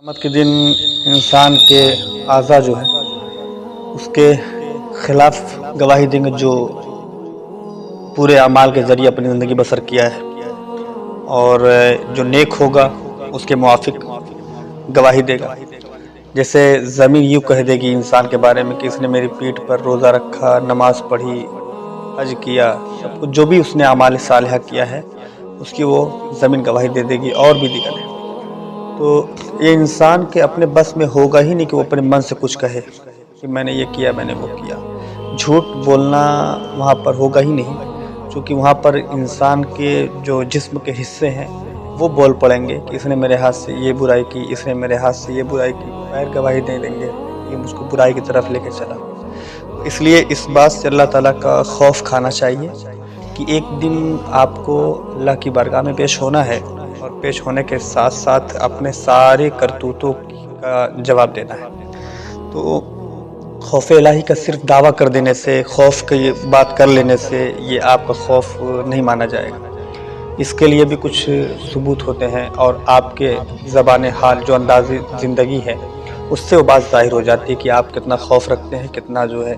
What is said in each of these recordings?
قیامت کے دن انسان کے اعضاء جو ہے اس کے خلاف گواہی دیں گے جو پورے اعمال کے ذریعے اپنی زندگی بسر کیا ہے، اور جو نیک ہوگا اس کے موافق گواہی دے گا۔ جیسے زمین یوں کہہ دے گی انسان کے بارے میں کہ اس نے میری پیٹھ پر روزہ رکھا، نماز پڑھی، حج کیا، سب کچھ جو بھی اس نے اعمال صالحہ کیا ہے اس کی وہ زمین گواہی دے دے گی، اور بھی دیگر ہے۔ تو یہ انسان کے اپنے بس میں ہوگا ہی نہیں کہ وہ اپنے من سے کچھ کہے کہ میں نے یہ کیا، میں نے وہ کیا۔ جھوٹ بولنا وہاں پر ہوگا ہی نہیں، چونکہ وہاں پر انسان کے جو جسم کے حصے ہیں وہ بول پڑیں گے کہ اس نے میرے ہاتھ سے یہ برائی کی، اس نے میرے ہاتھ سے یہ برائی کی، غیر گواہی نہیں دیں گے، یہ مجھ کو برائی کی طرف لے کے چلا۔ اس لیے اس بات سے اللہ تعالیٰ کا خوف کھانا چاہیے کہ ایک دن آپ کو اللہ کی بارگاہ میں پیش ہونا ہے، اور پیش ہونے کے ساتھ ساتھ اپنے سارے کرتوتوں کا جواب دینا ہے۔ تو خوف الہی کا صرف دعویٰ کر دینے سے، خوف کی بات کر لینے سے یہ آپ کا خوف نہیں مانا جائے گا۔ اس کے لیے بھی کچھ ثبوت ہوتے ہیں، اور آپ کے زبان حال جو انداز زندگی ہے اس سے وہ بات ظاہر ہو جاتی ہے کہ آپ کتنا خوف رکھتے ہیں، کتنا جو ہے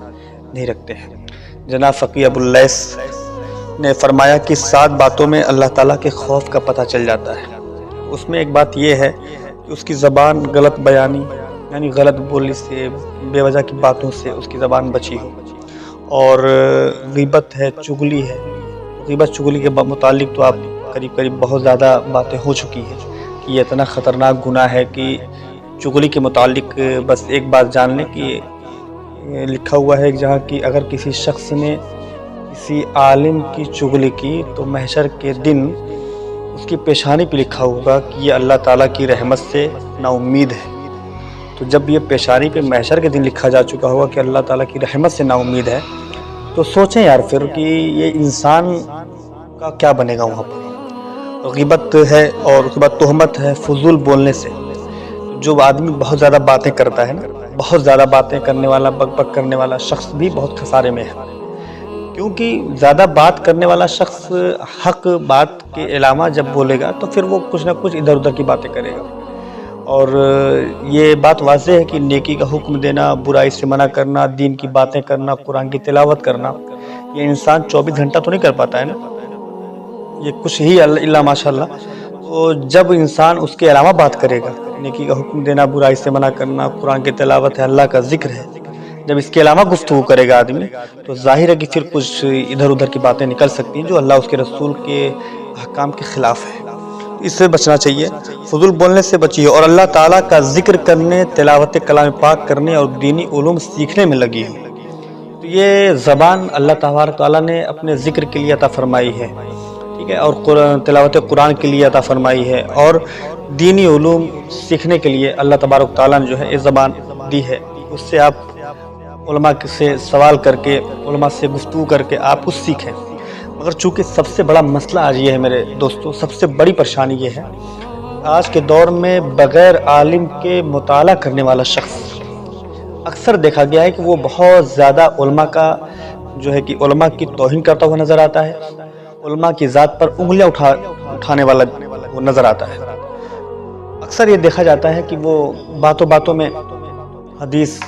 نہیں رکھتے ہیں۔ جناب فقیہ ابو اللیث نے فرمایا کہ 7 باتوں میں اللہ تعالیٰ کے خوف کا پتہ چل جاتا ہے۔ اس میں ایک بات یہ ہے کہ اس کی زبان غلط بیانی یعنی غلط بولی سے، بے وجہ کی باتوں سے اس کی زبان بچی ہو، اور غیبت ہے، چغلی ہے۔ غیبت چغلی کے متعلق تو آپ قریب بہت زیادہ باتیں ہو چکی ہیں کہ یہ اتنا خطرناک گناہ ہے کہ چغلی کے متعلق بس ایک بات جان لیں کہ لکھا ہوا ہے جہاں کہ اگر کسی شخص نے کسی عالم کی چغلی کی تو محشر کے دن اس کی پیشانی پہ لکھا ہوگا کہ یہ اللہ تعالیٰ کی رحمت سے نا امید ہے۔ تو جب یہ پیشانی پہ محشر کے دن لکھا جا چکا ہوگا کہ اللہ تعالیٰ کی رحمت سے نا امید ہے، تو سوچیں یار پھر کہ یہ انسان کا کیا بنے گا وہاں پر۔ غیبت ہے، اور اس کے بعد تہمت ہے، فضول بولنے سے۔ جو آدمی بہت زیادہ باتیں کرتا ہے نا، بہت زیادہ باتیں کرنے والا، بک بک کرنے والا شخص بھی بہت خسارے میں ہے، کیونکہ زیادہ بات کرنے والا شخص حق بات کے علاوہ جب بولے گا تو پھر وہ کچھ نہ کچھ ادھر ادھر کی باتیں کرے گا۔ اور یہ بات واضح ہے کہ نیکی کا حکم دینا، برائی سے منع کرنا، دین کی باتیں کرنا، قرآن کی تلاوت کرنا، یہ انسان 24 گھنٹہ تو نہیں کر پاتا ہے نا، یہ کچھ ہی اللہ ماشاء اللہ۔ تو جب انسان اس کے علاوہ بات کرے گا، نیکی کا حکم دینا، برائی سے منع کرنا، قرآن کی تلاوت ہے، اللہ کا ذکر ہے، جب اس کے علاوہ گفتگو کرے گا آدمی، تو ظاہر ہے کہ پھر کچھ ادھر ادھر کی باتیں نکل سکتی ہیں جو اللہ اس کے رسول کے احکام کے خلاف ہے۔ اس سے بچنا چاہیے، فضول بولنے سے بچیے، اور اللہ تعالیٰ کا ذکر کرنے، تلاوت کلام پاک کرنے اور دینی علوم سیکھنے میں لگی ہو۔ تو یہ زبان اللہ تبارک تعالیٰ نے اپنے ذکر کے لیے عطا فرمائی ہے، ٹھیک ہے، اور تلاوت قرآن کے لیے عطا فرمائی ہے، اور دینی علوم سیکھنے کے لیے اللہ تبارک تعالیٰ نے جو ہے یہ زبان دی ہے۔ اس سے آپ علماء سے سوال کر کے، علماء سے گفتگو کر کے آپ کچھ سیکھیں۔ مگر چونکہ سب سے بڑا مسئلہ آج یہ ہے میرے دوستو، سب سے بڑی پریشانی یہ ہے، آج کے دور میں بغیر عالم کے مطالعہ کرنے والا شخص اکثر دیکھا گیا ہے کہ وہ بہت زیادہ علماء کا جو ہے کہ علماء کی توہین کرتا ہوا نظر آتا ہے، علماء کی ذات پر انگلیاں اٹھانے والا وہ نظر آتا ہے۔ اکثر یہ دیکھا جاتا ہے کہ وہ باتوں باتوں میں حدیث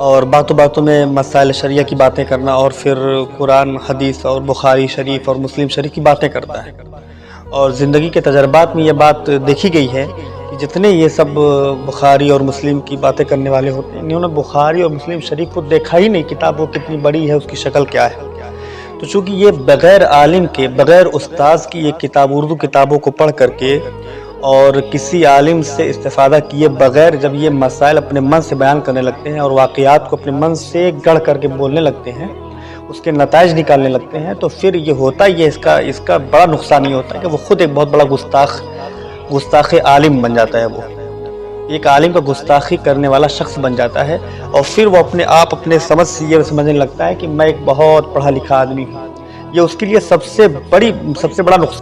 اور باتوں باتوں میں مسائل شریعہ کی باتیں کرنا، اور پھر قرآن، حدیث اور بخاری شریف اور مسلم شریف کی باتیں کرتا ہے۔ اور زندگی کے تجربات میں یہ بات دیکھی گئی ہے کہ جتنے یہ سب بخاری اور مسلم کی باتیں کرنے والے ہوتے ہیں، انہوں نے بخاری اور مسلم شریف کو دیکھا ہی نہیں، کتاب وہ کتنی بڑی ہے، اس کی شکل کیا ہے۔ تو چونکہ یہ بغیر عالم کے، بغیر استاذ کی یہ کتاب، اردو کتابوں کو پڑھ کر کے اور کسی عالم سے استفادہ کیے بغیر جب یہ مسائل اپنے من سے بیان کرنے لگتے ہیں اور واقعات کو اپنے من سے گڑھ کر کے بولنے لگتے ہیں، اس کے نتائج نکالنے لگتے ہیں، تو پھر یہ ہوتا ہی ہے، اس کا بڑا نقصان یہ ہوتا ہے کہ وہ خود ایک بہت بڑا گستاخ عالم بن جاتا ہے۔ وہ ایک عالم کا گستاخی کرنے والا شخص بن جاتا ہے، اور پھر وہ اپنے سمجھ سے یہ سمجھنے لگتا ہے کہ میں ایک بہت پڑھا لکھا آدمی ہوں۔ یہ اس کے لیے سب سے بڑا نقصان